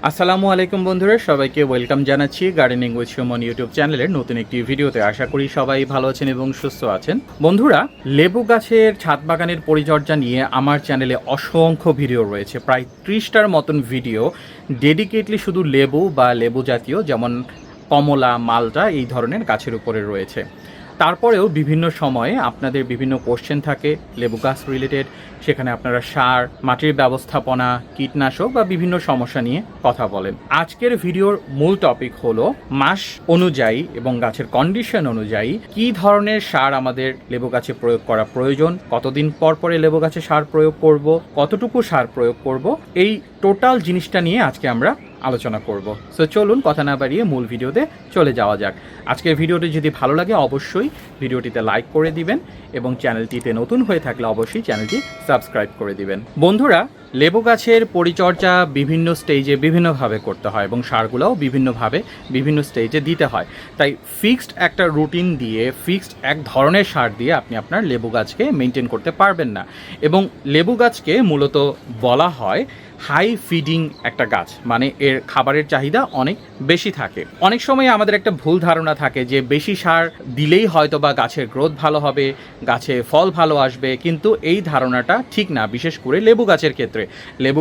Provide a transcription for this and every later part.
আসসালামু আলাইকুম বন্ধুরা, সবাইকে ওয়েলকাম জানাচ্ছি গার্ডেনিং উইথ সুমন ইউটিউব চ্যানেলের নতুন একটি ভিডিওতে। আশা করি সবাই ভালো আছেন এবং সুস্থ আছেন। বন্ধুরা, লেবু গাছের ছাদ বাগানের পরিচর্যা নিয়ে আমার চ্যানেলে অসংখ্য ভিডিও রয়েছে, প্রায় 30টার মতন ভিডিও ডেডিকেটলি শুধু লেবু বা লেবু জাতীয় যেমন কমলা, মালটা এই ধরনের গাছের উপরে রয়েছে। তারপরেও বিভিন্ন সময়ে আপনাদের বিভিন্ন কোশ্চেন থাকে লেবু গাছ রিলেটেড, সেখানে আপনারা সার, মাটির ব্যবস্থাপনা, কীটনাশক বা বিভিন্ন সমস্যা নিয়ে কথা বলেন। আজকের ভিডিওর মূল টপিক হলো মাস অনুযায়ী এবং গাছের কন্ডিশন অনুযায়ী কী ধরনের সার আমাদের লেবু গাছে প্রয়োগ করা প্রয়োজন, কতদিন পর পরে লেবু গাছে সার প্রয়োগ করব, কতটুকু সার প্রয়োগ করব, এই টোটাল জিনিসটা নিয়ে আজকে আমরা আলোচনা করব। সো চলুন কথা না বাড়িয়ে মূল ভিডিওতে চলে যাওয়া যাক। আজকের ভিডিওটি যদি ভালো লাগে অবশ্যই ভিডিওটিতে লাইক করে দিবেন এবং চ্যানেলটিতে নতুন হয়ে থাকলে অবশ্যই চ্যানেলটি সাবস্ক্রাইব করে দিবেন। বন্ধুরা, লেবু গাছের পরিচর্যা বিভিন্ন স্টেজে বিভিন্নভাবে করতে হয় এবং সারগুলোও বিভিন্নভাবে বিভিন্ন স্টেজে দিতে হয়। তাই ফিক্সড একটা রুটিন দিয়ে ফিক্সড এক ধরনের সার দিয়ে আপনি আপনার লেবু গাছকে মেনটেন করতে পারবেন না। এবং লেবু গাছকে মূলত বলা হয় হাই ফিডিং একটা গাছ, মানে এর খাবারের চাহিদা অনেক বেশি থাকে। অনেক সময় আমাদের একটা ভুল ধারণা থাকে যে বেশি সার দিলেই হয়তো বা গাছের গ্রোথ ভালো হবে, গাছে ফল ভালো আসবে, কিন্তু এই ধারণাটা ঠিক না। বিশেষ করে লেবু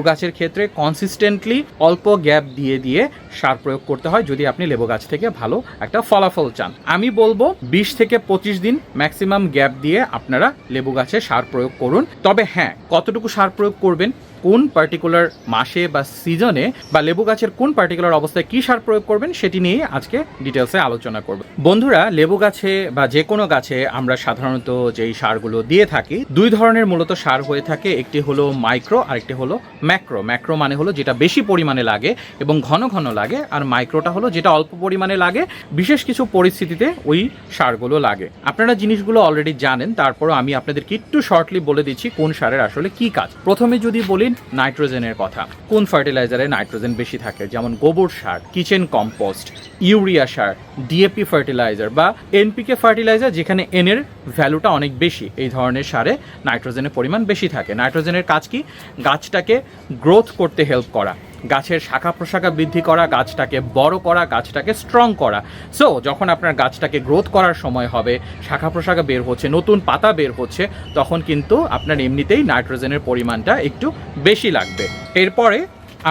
গাছের ক্ষেত্রে কনসিস্টেন্টলি অল্প গ্যাপ দিয়ে দিয়ে সার প্রয়োগ করতে হয় যদি আপনি লেবু গাছ থেকে ভালো একটা ফলাফল চান। আমি বলবো 20 থেকে 25 দিন ম্যাক্সিমাম গ্যাপ দিয়ে আপনারা লেবু গাছে সার প্রয়োগ করুন। তবে হ্যাঁ, কতটুকু সার প্রয়োগ করবেন, কোন পার্টিকুলার মাসে বা সিজনে বা লেবু গাছের কোন পার্টিকুলার অবস্থায় কী সার প্রয়োগ করবেন সেটি নিয়েই আজকে ডিটেলসে আলোচনা করব। বন্ধুরা, লেবু গাছে বা যে কোনো গাছে আমরা সাধারণত যেই সারগুলো দিয়ে থাকি, দুই ধরনের মূলত সার হয়ে থাকে। একটি হলো মাইক্রো আর একটি হলো ম্যাক্রো। ম্যাক্রো মানে হলো যেটা বেশি পরিমাণে লাগে এবং ঘন ঘন লাগে, আর মাইক্রোটা হলো যেটা অল্প পরিমাণে লাগে, বিশেষ কিছু পরিস্থিতিতে ওই সারগুলো লাগে। আপনারা জিনিসগুলো অলরেডি জানেন, তারপরও আমি আপনাদেরকে একটু শর্টলি বলে দিচ্ছি কোন সারের আসলে কী কাজ। প্রথমে যদি বলি নাইট্রোজেনের কথা, কোন ফার্টিলাইজারে নাইট্রোজেন বেশি থাকে, যেমন গোবর সার, কিচেন কম্পোস্ট, ইউরিয়া সার, ডিএপি ফার্টিলাইজার বা এনপিকে ফার্টিলাইজার যেখানে এন এর ভ্যালুটা অনেক বেশি, এই ধরনের সারে নাইট্রোজেনের পরিমাণ বেশি থাকে। নাইট্রোজেনের কাজ কি? গাছটাকে গ্রোথ করতে হেল্প করা, গাছের শাখা প্রশাখা বৃদ্ধি করা, গাছটাকে বড় করা, গাছটাকে স্ট্রং করা। সো যখন আপনার গাছটাকে গ্রোথ করার সময় হবে, শাখা প্রশাখা বের হচ্ছে, নতুন পাতা বের হচ্ছে, তখন কিন্তু আপনার এমনিতেই নাইট্রোজেনের পরিমাণটা একটু বেশি লাগবে। এরপরে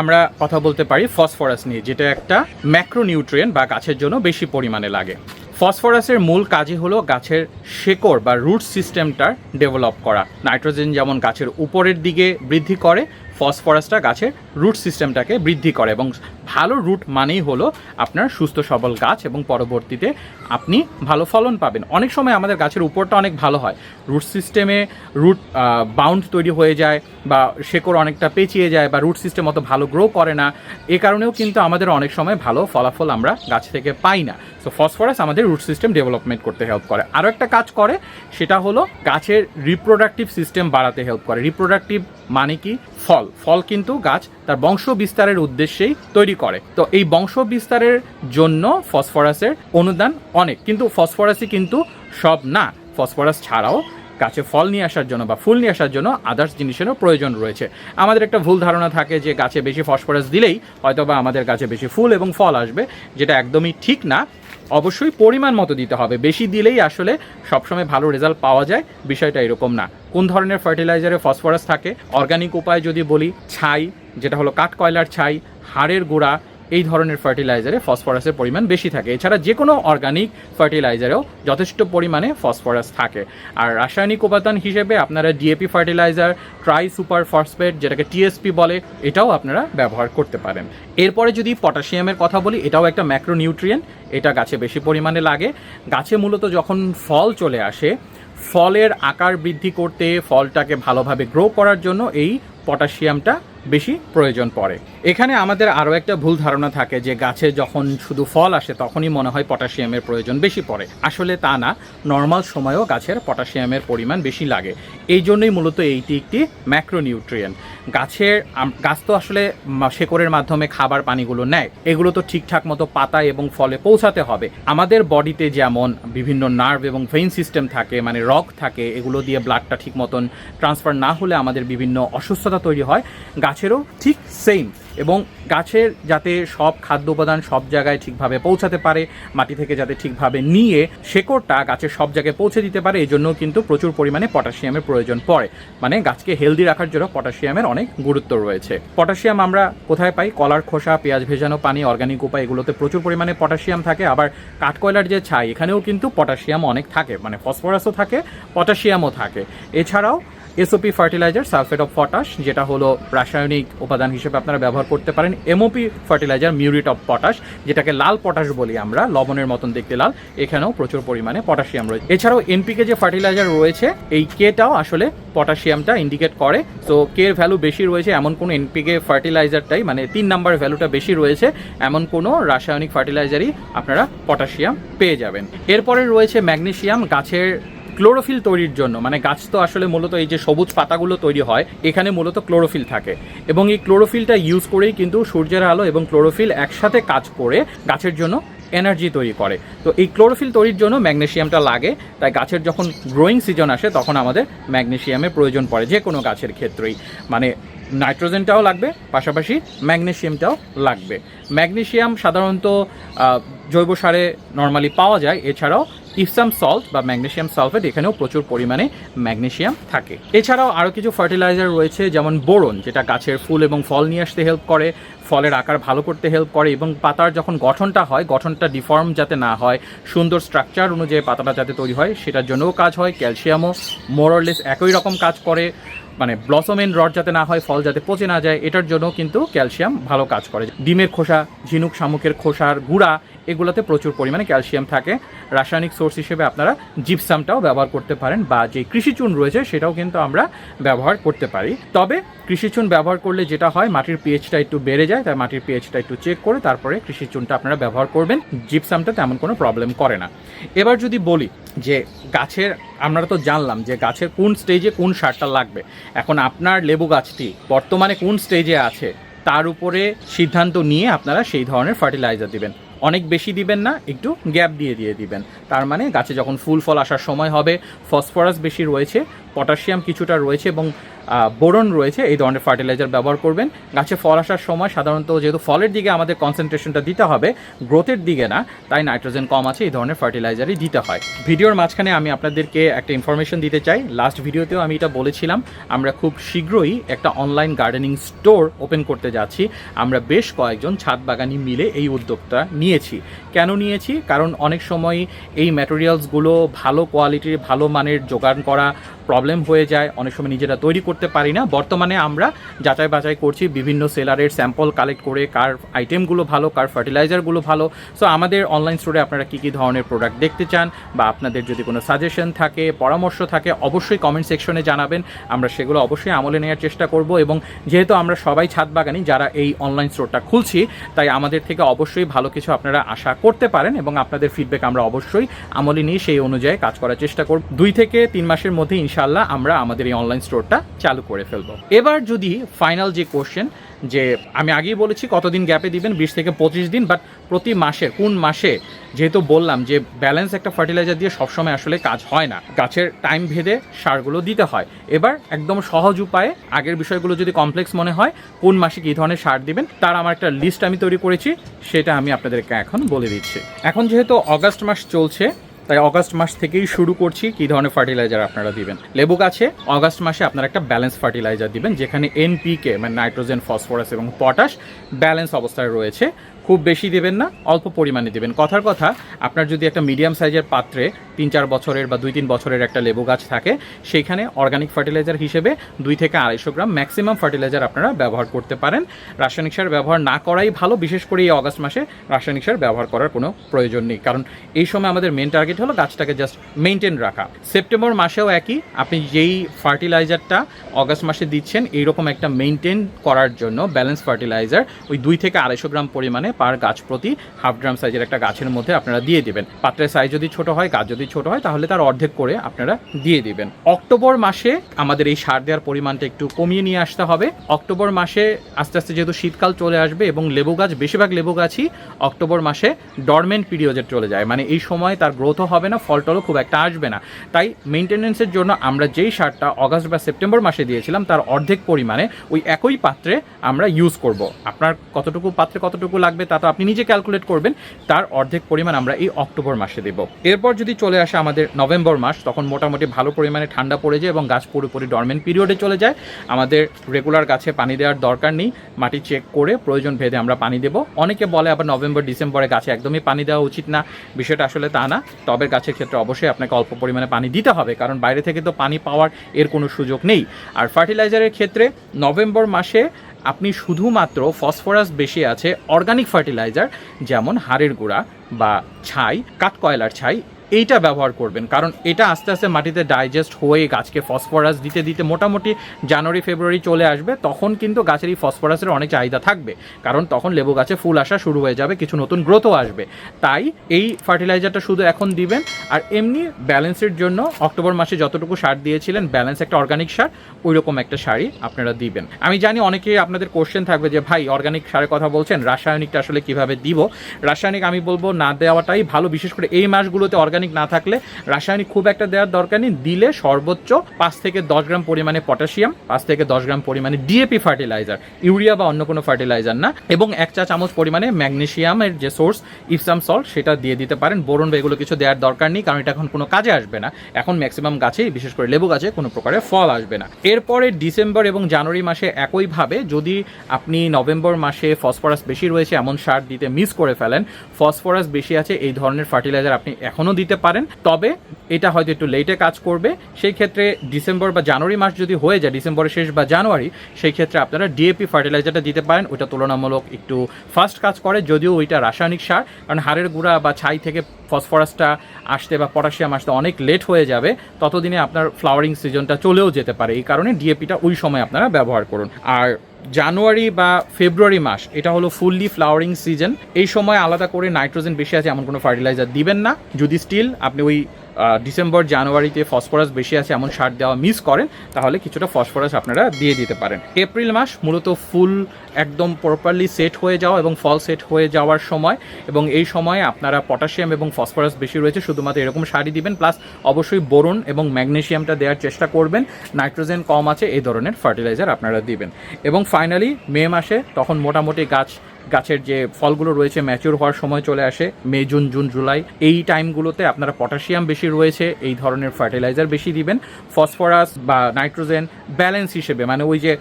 আমরা কথা বলতে পারি ফসফরাস নিয়ে, যেটা একটা ম্যাক্রোনিউট্রিয়েন্ট বা গাছের জন্য বেশি পরিমাণে লাগে। ফসফরাসের মূল কাজই হলো গাছের শেকড় বা রুট সিস্টেমটার ডেভেলপ করা। নাইট্রোজেন যেমন গাছের উপরের দিকে বৃদ্ধি করে, ফসফরাসটা গাছের রুট সিস্টেমটাকে বৃদ্ধি করে এবং ভালো রুট মানেই হলো আপনার সুস্থ সবল গাছ এবং পরবর্তীতে আপনি ভালো ফলন পাবেন। অনেক সময় আমাদের গাছের উপরটা অনেক ভালো হয়, রুট সিস্টেমে রুট বাউন্ড তৈরি হয়ে যায় বা শেকড় অনেকটা পেঁচিয়ে যায় বা রুট সিস্টেম অত ভালো গ্রো করে না, এ কারণেও কিন্তু আমাদের অনেক সময় ভালো ফলাফল আমরা গাছ থেকে পাই না। সো ফসফরাস আমাদের রুট সিস্টেম ডেভেলপমেন্ট করতে হেল্প করে। আরও একটা কাজ করে, সেটা হলো গাছের রিপ্রোডাক্টিভ সিস্টেম বাড়াতে হেল্প করে। রিপ্রোডাক্টিভ মানে কি? ফল কিন্তু গাছ তার বংশ বিস্তারের উদ্দেশ্যেই তৈরি করে। তো এই বংশ বিস্তারের জন্য ফসফরাসের অনুদান অনেক, কিন্তু ফসফরাসই কিন্তু সব না। ফসফরাস ছাড়াও গাছে ফল নিয়ে আসার জন্য বা ফুল নিয়ে আসার জন্য আদার্স জিনিসেরও প্রয়োজন রয়েছে। আমাদের একটা ভুল ধারণা থাকে যে গাছে বেশি ফসফরাস দিলেই হয়তো বা আমাদের গাছে বেশি ফুল এবং ফল আসবে, যেটা একদমই ঠিক না। অবশ্যই পরিমাণ মতো দিতে হবে, বেশি দিলেই আসলে সবসময় ভালো রেজাল্ট পাওয়া যায়, বিষয়টা এরকম না। কোন ধরনের ফার্টিলাইজারে ফসফরাস থাকে? অর্গানিক উপায় যদি বলি, ছাই, যেটা হলো কাঠ কয়লার ছাই, হাড়ের গুঁড়া, এই ধরনের ফার্টিলাইজারে ফসফরাসের পরিমাণ বেশি থাকে। এছাড়া যে কোনো অর্গানিক ফার্টিলাইজারেও যথেষ্ট পরিমাণে ফসফরাস থাকে। আর রাসায়নিক উপাদান হিসেবে আপনারা DAP fertiliser, try super phosphate, যেটাকে টিএসপি বলে, এটাও আপনারা ব্যবহার করতে পারেন। এরপরে যদি পটাশিয়ামের কথা বলি, এটাও একটা ম্যাক্রোনিউট্রিয়েন্ট, এটা গাছে বেশি পরিমাণে লাগে। গাছে মূলত যখন ফল চলে আসে, ফলের আকার বৃদ্ধি করতে, ফলটাকে ভালোভাবে গ্রো করার জন্য এই পটাশিয়ামটা বেশি প্রয়োজন পড়ে। এখানে আমাদের আরও একটা ভুল ধারণা থাকে যে গাছে যখন শুধু ফল আসে তখনই মনে হয় পটাশিয়ামের প্রয়োজন বেশি পড়ে। আসলে তা না, নর্মাল সময়েও গাছের পটাশিয়ামের পরিমাণ বেশি লাগে। এই জন্যই মূলত এইটি একটি ম্যাক্রোনিউট্রিয়েন্ট। গাছ তো আসলে শেকড়ের মাধ্যমে খাবার পানিগুলো নেয়, এগুলো তো ঠিকঠাক মতো পাতা এবং ফলে পৌঁছাতে হবে। আমাদের বডিতে যেমন বিভিন্ন নার্ভ এবং ভেইন সিস্টেম থাকে, মানে রগ থাকে, এগুলো দিয়ে ব্লাডটা ঠিক মতন ট্রান্সফার না হলে আমাদের বিভিন্ন অসুস্থতা তৈরি হয়, গাছেরও ঠিক সেম এবং গাছের যাতে সব খাদ্য উপাদান সব জায়গায় ঠিকভাবে পৌঁছাতে পারে, মাটি থেকে যাতে ঠিকভাবে নিয়ে শেকড়টা গাছের সব জায়গায় পৌঁছে দিতে পারে, এই জন্য কিন্তু প্রচুর পরিমাণে পটাশিয়ামের প্রয়োজন পড়ে। মানে গাছকে হেলদি রাখার জন্য পটাশিয়ামের অনেক গুরুত্ব রয়েছে। পটাশিয়াম আমরা কোথায় পাই? কলার খোসা, পেঁয়াজ ভেজানো পানি, অর্গানিক উপায়, এগুলোতে প্রচুর পরিমাণে পটাশিয়াম থাকে। আবার কাঠকয়লার যে ছাই, এখানেও কিন্তু পটাশিয়াম অনেক থাকে, মানে ফসফরাসও থাকে, পটাশিয়ামও থাকে। এছাড়াও SOP fertiliser, sulphate of potash, যেটা হলো রাসায়নিক উপাদান হিসেবে আপনারা ব্যবহার করতে পারেন। MOP fertiliser, muriate of potash, যেটাকে লাল পটাশ বলি আমরা, লবণের মতন দেখতে লাল, এখানেও প্রচুর পরিমাণে পটাশিয়াম রয়েছে। এছাড়াও এনপিকে যে ফার্টিলাইজার রয়েছে, এই কেটাও আসলে পটাশিয়ামটা ইন্ডিকেট করে। সো কে এর ভ্যালু বেশি রয়েছে এমন কোনো এনপিকে ফার্টিলাইজারটাই, মানে 3 নাম্বার ভ্যালুটা বেশি রয়েছে এমন কোনো রাসায়নিক ফার্টিলাইজারই আপনারা পটাশিয়াম পেয়ে যাবেন। এরপরে রয়েছে ম্যাগনেসিয়াম, গাছের ক্লোরোফিল তৈরির জন্য। মানে গাছ তো আসলে মূলত এই যে সবুজ পাতাগুলো তৈরি হয়, এখানে মূলত ক্লোরোফিল থাকে, এবং এই ক্লোরোফিলটা ইউজ করেই কিন্তু সূর্যের আলো এবং ক্লোরোফিল একসাথে কাজ করে গাছের জন্য এনার্জি তৈরি করে। তো এই ক্লোরোফিল তৈরির জন্য ম্যাগনেসিয়ামটা লাগে। তাই গাছের যখন গ্রোয়িং সিজন আসে তখন আমাদের ম্যাগনেসিয়ামের প্রয়োজন পড়ে, যে কোনো গাছের ক্ষেত্রেই। মানে নাইট্রোজেনটাও লাগবে, পাশাপাশি ম্যাগনেসিয়ামটাও লাগবে। ম্যাগনেসিয়াম সাধারণত জৈব সারে নর্মালি পাওয়া যায়। এছাড়াও ইপসাম সল্ট বা ম্যাগনেসিয়াম সালফেট, এখানেও প্রচুর পরিমাণে ম্যাগনেসিয়াম থাকে। এছাড়াও আরও কিছু ফার্টিলাইজার রয়েছে, যেমন বোরন, যেটা গাছের ফুল এবং ফল নিয়ে আসতে হেল্প করে, ফলের আকার ভালো করতে হেল্প করে, এবং পাতার যখন গঠনটা হয়, গঠনটা ডিফর্ম যাতে না হয়, সুন্দর স্ট্রাকচার অনুযায়ী পাতাটা যাতে তৈরি হয়, সেটার জন্যও কাজ হয়। ক্যালসিয়ামও মোরলেস একই রকম কাজ করে, মানে ব্লসম এন্ড রড যাতে না হয়, ফল যাতে পচে না যায়, এটার জন্য কিন্তু ক্যালসিয়াম ভালো কাজ করে। ডিমের খোসা, ঝিনুক শামুকের খোসার গুঁড়া, এগুলোতে প্রচুর পরিমাণে ক্যালসিয়াম থাকে। রাসায়নিক সোর্স হিসেবে আপনারা জিপসামটাও ব্যবহার করতে পারেন, বা যে কৃষি চুন রয়েছে সেটাও কিন্তু আমরা ব্যবহার করতে পারি। তবে কৃষি চুন ব্যবহার করলে যেটা হয়, মাটির পিএইচটা একটু বেড়ে যায়, তাই মাটির পিএইচটা একটু চেক করে তারপরে কৃষি চুনটা আপনারা ব্যবহার করবেন। জিপসামটা তেমন কোনো প্রবলেম করে না। এবার যদি বলি যে গাছের, আমরা তো জানলাম যে গাছের কোন স্টেজে কোন সারটা লাগবে। এখন আপনার লেবু গাছটি বর্তমানে কোন স্টেজে আছে তার উপরে সিদ্ধান্ত নিয়ে আপনারা সেই ধরনের ফার্টিলাইজার দিবেন। অনেক বেশি দিবেন না, একটু গ্যাপ দিয়ে দিবেন। তার মানে গাছে যখন ফুল ফল আসার সময় হবে, ফসফরাস বেশি রয়েছে, পটাশিয়াম কিছুটা রয়েছে এবং বোরন রয়েছে, এই ধরনের ফার্টিলাইজার ব্যবহার করবেন। গাছে ফল আসার সময় সাধারণত যেহেতু ফলের দিকে আমাদের কনসেন্ট্রেশনটা দিতে হবে, গ্রোথের দিকে না, তাই নাইট্রোজেন কম আছে, এই ধরনের ফার্টিলাইজারই দিতে হয়। ভিডিওর মাঝখানে আমি আপনাদেরকে একটা ইনফরমেশন দিতে চাই। লাস্ট ভিডিওতেও আমি এটা বলেছিলাম, আমরা খুব শীঘ্রই একটা অনলাইন গার্ডেনিং স্টোর ওপেন করতে যাচ্ছি। আমরা বেশ কয়েকজন ছাদ বাগানি মিলে এই উদ্যোগটা নিয়েছি। কেন নিয়েছি? কারণ অনেক সময় এই ম্যাটেরিয়ালসগুলো ভালো কোয়ালিটির, ভালো মানের জোগাড় করা প্রবলেম হয়ে যায়, অনেক সময় নিজেরা তৈরি করতে পারি না। বর্তমানে আমরা যাচাই বাছাই করছি, বিভিন্ন সেলারের স্যাম্পল কালেক্ট করে কার আইটেমগুলো ভালো, কার ফার্টিলাইজারগুলো ভালো। সো আমাদের অনলাইন স্টোরে আপনারা কী কী ধরনের প্রোডাক্ট দেখতে চান, বা আপনাদের যদি কোনো সাজেশন থাকে, পরামর্শ থাকে, অবশ্যই কমেন্ট সেকশনে জানাবেন। আমরা সেগুলো অবশ্যই আমলে নেওয়ার চেষ্টা করব। এবং যেহেতু আমরা সবাই ছাদ বাগানি যারা এই অনলাইন স্টোরটা খুলছি, তাই আমাদের থেকে অবশ্যই ভালো কিছু আপনারা আশা করতে পারেন, এবং আপনাদের ফিডব্যাক আমরা অবশ্যই আমলে নিয়ে সেই অনুযায়ী কাজ করার চেষ্টা করব। 2 থেকে 3 মাসের মধ্যে ইনশাআল্লাহ আমরা আমাদের এই অনলাইন স্টোরটা চালু করে ফেলবো। এবার যদি ফাইনাল যে কোশ্চেন, যে আমি আগেই বলেছি কতদিন গ্যাপে দিবেন, 20 থেকে 25 দিন, বাট প্রতি মাসে কোন মাসে, যেহেতু বললাম যে ব্যালেন্স একটা ফার্টিলাইজার দিয়ে সবসময় আসলে কাজ হয় না, গাছের টাইম ভেদে সারগুলো দিতে হয়। এবার একদম সহজ উপায়ে, আগের বিষয়গুলো যদি কমপ্লেক্স মনে হয়, কোন মাসে কী ধরনের সার দিবেন তার আমার একটা লিস্ট আমি তৈরি করেছি, সেটা আমি আপনাদেরকে এখন বলে দিচ্ছি। এখন যেহেতু অগাস্ট মাস চলছে, তাই অগাস্ট মাস থেকেই শুরু করছি কী ধরনের ফার্টিলাইজার আপনারা দিবেন। লেবু গাছে অগাস্ট মাসে আপনারা একটা ব্যালেন্স ফার্টিলাইজার দিবেন, যেখানে এনপিকে মানে নাইট্রোজেন, ফসফরাস এবং পটাশ ব্যালেন্স অবস্থায় রয়েছে। খুব বেশি দেবেন না, অল্প পরিমাণে দেবেন। কথার কথা, আপনার যদি একটা মিডিয়াম সাইজের পাত্রে 3-4 বছরের বা 2-3 বছরের একটা লেবু গাছ থাকে, সেইখানে অর্গানিক ফার্টিলাইজার হিসেবে 2 থেকে 250 গ্রাম ম্যাক্সিমাম ফার্টিলাইজার আপনারা ব্যবহার করতে পারেন। রাসায়নিক সার ব্যবহার না করাই ভালো, বিশেষ করে এই অগাস্ট মাসে রাসায়নিক সার ব্যবহার করার কোনো প্রয়োজন নেই, কারণ এই সময় আমাদের মেন টার্গেট হলো গাছটাকে জাস্ট মেনটেন রাখা। সেপ্টেম্বর মাসেও একই, আপনি যেই ফার্টিলাইজারটা অগাস্ট মাসে দিচ্ছেন, এইরকম একটা মেনটেন করার জন্য ব্যালেন্স ফার্টিলাইজার ওই 2 থেকে 250 গ্রাম পরিমাণে পার গাছ প্রতি হাফ ড্রাম সাইজের একটা গাছের মধ্যে আপনারা দিয়ে দিবেন। পাত্রের সাইজ যদি ছোট হয়, গাছ যদি ছোট হয়, তাহলে তার অর্ধেক করে আপনারা দিয়ে দিবেন। অক্টোবর মাসে আমাদের এই সার দেওয়ার পরিমাণটা একটু কমিয়ে নিয়ে আসতে হবে। অক্টোবর মাসে আস্তে আস্তে যেহেতু শীতকাল চলে আসবে এবং লেবু গাছ, বেশিরভাগ লেবু গাছই অক্টোবর মাসে ডরমেন্ট পিরিয়ডে চলে যায়, মানে এই সময় তার গ্রোথও হবে না, ফল টলও খুব একটা আসবে না। তাই মেনটেন্যান্সের জন্য আমরা যেই সারটা অগাস্ট বা সেপ্টেম্বর মাসে দিয়েছিলাম তার অর্ধেক পরিমাণে ওই একই পাত্রে আমরা ইউজ করব। আপনার কতটুকু পাত্রে কতটুকু লাগবে তা তো আপনি নিজে ক্যালকুলেট করবেন, তার অর্ধেক পরিমাণ আমরা এই অক্টোবর মাসে দেব। এরপর যদি চলে আসে আমাদের নভেম্বর মাস, তখন মোটামুটি ভালো পরিমাণে ঠান্ডা পড়ে যায় এবং গাছ পুরোপুরি ডরমেন্ট পিরিয়ডে চলে যায়। আমাদের রেগুলার গাছে পানি দেওয়ার দরকার নেই, মাটি চেক করে প্রয়োজন ভেদে আমরা পানি দেব। অনেকে বলে আবার নভেম্বর ডিসেম্বরে গাছে একদমই পানি দেওয়া উচিত না, বিষয়টা আসলে তা না। টবের গাছের ক্ষেত্রে অবশ্যই আপনাকে অল্প পরিমাণে পানি দিতে হবে, কারণ বাইরে থেকে তো পানি পাওয়ার এর কোনো সুযোগ নেই। আর ফার্টিলাইজারের ক্ষেত্রে নভেম্বর মাসে আপনি শুধুমাত্র ফসফরাস বেশি আছে অর্গানিক ফার্টিলাইজার, যেমন হাড়ের গুঁড়া বা ছাই, কাঠকয়লার ছাই, এইটা ব্যবহার করবেন, কারণ এটা আস্তে আস্তে মাটিতে ডাইজেস্ট হয়ে গাছকে ফসফরাস দিতে দিতে মোটামুটি জানুয়ারি ফেব্রুয়ারি চলে আসবে। তখন কিন্তু গাছের এই ফসফরাসের অনেক চাহিদা থাকবে, কারণ তখন লেবু গাছে ফুল আসা শুরু হয়ে যাবে, কিছু নতুন গ্রোথও আসবে। তাই এই ফার্টিলাইজারটা শুধু এখন দিবেন। আর এমনি ব্যালেন্সের জন্য অক্টোবর মাসে যতটুকু সার দিয়েছিলেন, ব্যালেন্স একটা অর্গানিক সার, ওই রকম একটা সারই আপনারা দিবেন। আমি জানি অনেকে আপনাদের কোশ্চেন থাকবে যে ভাই অর্গানিক সারের কথা বলছেন, রাসায়নিকটা আসলে কিভাবে দিব? রাসায়নিক আমি বলবো না দেওয়াটাই ভালো, বিশেষ করে এই মাসগুলোতে অর্গানিক না থাকলে রাসায়নিক খুব একটা দেওয়ার দরকার নেই। দিলে সর্বোচ্চ 5 থেকে 10 গ্রাম পরিমাণে পটাশিয়াম, 5 থেকে 10 গ্রাম পরিমাণে ডিএপি ফার্টিলাইজার, ইউরিয়া বা অন্য কোনো ফার্টিলাইজার না, এবং 1 চা চামচ পরিমাণে ম্যাগনেসিয়ামের যে সোর্স ইপসাম সল্ট সেটা দিয়ে দিতে পারেন। বোরন বা এগুলো কিছু দেওয়ার দরকার নেই, কারণ এটা এখন কোনো কাজে আসবে না। এখন ম্যাক্সিমাম গাছেই, বিশেষ করে লেবু গাছে, কোনো প্রকারের ফল আসবে না। এরপরে ডিসেম্বর এবং জানুয়ারি মাসে একইভাবে যদি আপনি নভেম্বর মাসে ফসফরাস বেশি রয়েছে এমন সার দিতে মিস করে ফেলেন, ফসফরাস বেশি আছে এই ধরনের ফার্টিলাইজার আপনি এখনও দিতে পারেন, তবে এটা হয়তো একটু লেটে কাজ করবে। সেই ক্ষেত্রে ডিসেম্বর বা জানুয়ারি মাস যদি হয়ে যায়, ডিসেম্বরের শেষ বা জানুয়ারি, সেই ক্ষেত্রে আপনারা ডিএপি ফার্টিলাইজারটা দিতে পারেন। ওইটা তুলনামূলক একটু ফাস্ট কাজ করে, যদিও ওইটা রাসায়নিক সার, কারণ হাড়ের গুঁড়া বা ছাই থেকে ফসফরাসটা আসতে বা পটাশিয়াম আসতে অনেক লেট হয়ে যাবে, ততদিনে আপনার ফ্লাওয়ারিং সিজনটা চলেও যেতে পারে। এই কারণে ডিএপিটা ওই সময় আপনারা ব্যবহার করুন। আর জানুয়ারি বা ফেব্রুয়ারি মাস এটা হলো ফুললি ফ্লাওয়ারিং সিজন, এই সময় আলাদা করে নাইট্রোজেন বেশি আছে এমন কোনো ফার্টিলাইজার দিবেন না। যদি স্টিল আপনি ওই ডিসেম্বর জানুয়ারিতে ফসফরাস বেশি আছে এমন সার দেওয়া মিস করেন, তাহলে কিছুটা ফসফরাস আপনারা দিয়ে দিতে পারেন। এপ্রিল মাস মূলত ফুল একদম প্রপারলি সেট হয়ে যাওয়া এবং ফল সেট হয়ে যাওয়ার সময়, এবং এই সময়ে আপনারা পটাশিয়াম এবং ফসফরাস বেশি রয়েছে, শুধুমাত্র এরকম সারই দিবেন। প্লাস অবশ্যই বোরন এবং ম্যাগনেসিয়ামটা দেওয়ার চেষ্টা করবেন, নাইট্রোজেন কম আছে এই ধরনের ফার্টিলাইজার আপনারা দিবেন। এবং ফাইনালি মে মাসে তখন মোটামুটি গাছের যে ফলগুলো রয়েছে ম্যাচিউর হওয়ার সময় চলে আসে, মে জুন জুলাই, এই টাইমগুলোতে আপনারা পটাশিয়াম বেশি রয়েছে এই ধরনের ফার্টিলাইজার বেশি দিবেন। ফসফরাস বা নাইট্রোজেন ব্যালেন্স হিসেবে, মানে ওই যে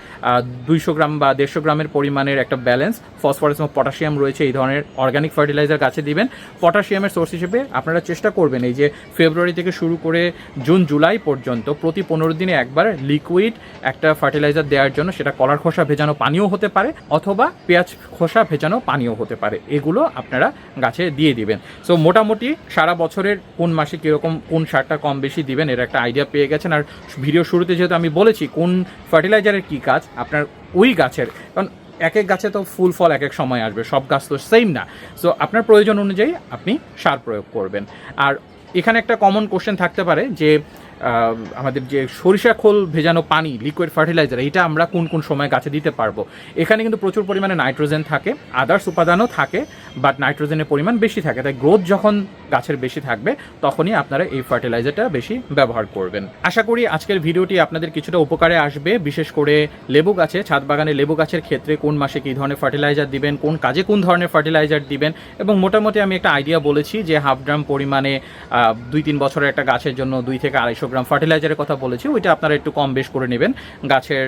200 গ্রাম বা 150 গ্রামের পরিমাণের একটা ব্যালেন্স ফসফরাস এবং পটাশিয়াম রয়েছে এই ধরনের অর্গানিক ফার্টিলাইজার গাছে দিবেন। পটাশিয়ামের সোর্স হিসেবে আপনারা চেষ্টা করবেন এই যে ফেব্রুয়ারি থেকে শুরু করে জুন জুলাই পর্যন্ত প্রতি 15 দিনে একবার লিকুইড একটা ফার্টিলাইজার দেওয়ার জন্য, সেটা কলার খোসা ভেজানো পানিও হতে পারে অথবা পেঁয়াজ খোসা ভেজানো পানিও হতে পারে, এগুলো আপনারা গাছে দিয়ে দিবেন। সো মোটামুটি সারা বছরের কোন মাসে কীরকম কোন সারটা কম বেশি দিবেন এর একটা আইডিয়া পেয়ে গেছেন। আর ভিডিও শুরুতে যেহেতু আমি বলেছি কোন ফার্টিলাইজারের কী কাজ, আপনার ওই গাছের, কারণ এক এক গাছে তো ফুল ফল এক এক সময় আসবে, সব গাছ তো সেম না। সো আপনার প্রয়োজন অনুযায়ী আপনি সার প্রয়োগ করবেন। আর এখানে একটা কমন কোশ্চেন থাকতে পারে যে আমাদের যে সরিষা খোল ভেজানো পানি লিকুইড ফার্টিলাইজার, এইটা আমরা কোন কোন সময় গাছে দিতে পারবো? এখানে কিন্তু প্রচুর পরিমাণে নাইট্রোজেন থাকে, আদার্স উপাদানও থাকে, বাট নাইট্রোজেনের পরিমাণ বেশি থাকে। তাই গ্রোথ যখন গাছের বেশি থাকবে তখনই আপনারা এই ফার্টিলাইজারটা বেশি ব্যবহার করবেন। আশা করি আজকের ভিডিওটি আপনাদের কিছুটা উপকারে আসবে, বিশেষ করে লেবু গাছে, ছাদ বাগানে লেবু গাছের ক্ষেত্রে কোন মাসে কী ধরনের ফার্টিলাইজার দিবেন, কোন কাজে কোন ধরনের ফার্টিলাইজার দিবেন, এবং মোটামুটি আমি একটা আইডিয়া বলেছি যে হাফ ড্রাম পরিমাণে 2-3 বছরের একটা গাছের জন্য 2 থেকে 250 গ্রাম ফার্টিলাইজারের কথা বলেছি, ওইটা আপনারা একটু কম বেশ করে নেবেন গাছের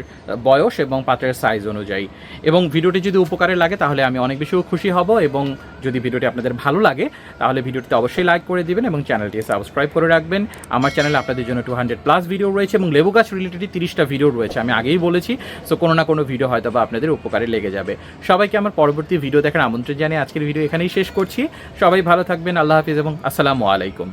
বয়স এবং পাত্রের সাইজ অনুযায়ী। এবং ভিডিওটি যদি উপকারে লাগে তাহলে আমি অনেক বেশি খুশি হব, এবং যদি ভিডিওটি আপনাদের ভালো লাগে তাহলে ভিডিওটিতে অবশ্যই লাইক করে দিবেন এবং চ্যানেলটি সাবস্ক্রাইব করে রাখবেন। আমার চ্যানেলে আপনাদের জন্য 200+ ভিডিও রয়েছে এবং লেবু গাছ রিলেটেড 30টা ভিডিও রয়েছে, আমি আগেই বলেছি। সো কোনো না কোনো ভিডিও হয়তো বা আপনাদের উপকারে লেগে যাবে। সবাইকে আমার পরবর্তী ভিডিও দেখার আমন্ত্রণ জানিয়ে আজকের ভিডিও এখানেই শেষ করছি। সবাই ভালো থাকবেন, আল্লাহ হাফিজ এবং আসসালামু আলাইকুম।